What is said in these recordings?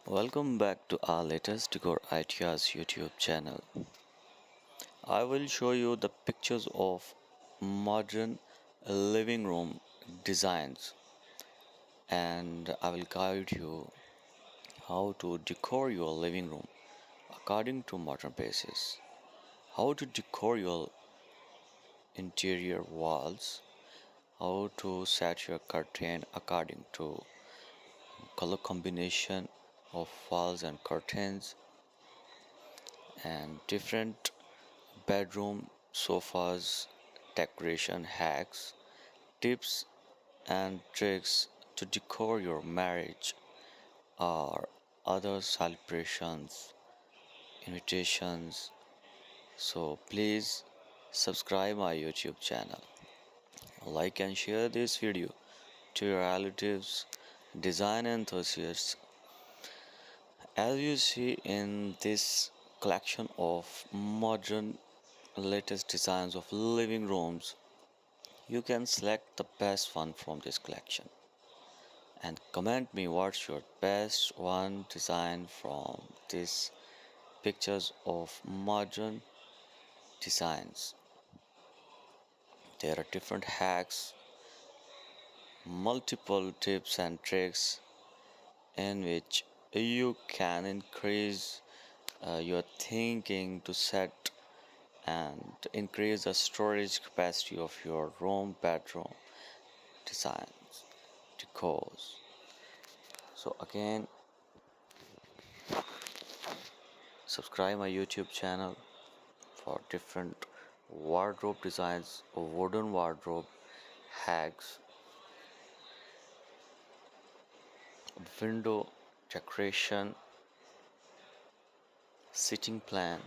Welcome back to our latest Decor Ideas YouTube channel. I will show you the pictures of modern living room designs and I will guide you how to decor your living room according to modern basis. How to decor your interior walls, how to set your curtain according to color combination of walls and curtains and different bedroom sofas, decoration hacks, tips and tricks to decor your marriage or other celebrations, invitations. So please subscribe my YouTube channel, like and share this video to your relatives, design enthusiasts. As you see in this collection of modern latest designs of living rooms, you can select the best one from this collection and comment me what's your best one design from these pictures of modern designs. There are different hacks, multiple tips and tricks in which you can increase your thinking to set and increase the storage capacity of your room bedroom designs decors. So again, subscribe my YouTube channel for different wardrobe designs, wooden wardrobe hacks, window decoration, sitting plan,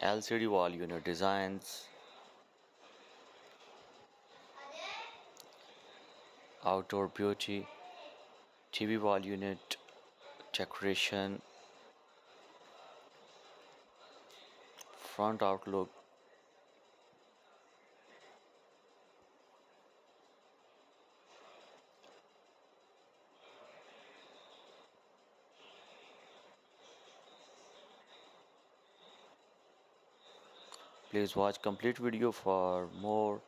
LCD wall unit designs, outdoor beauty, TV wall unit decoration, front outlook. Please watch complete video for more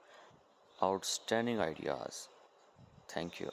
outstanding ideas. Thank you.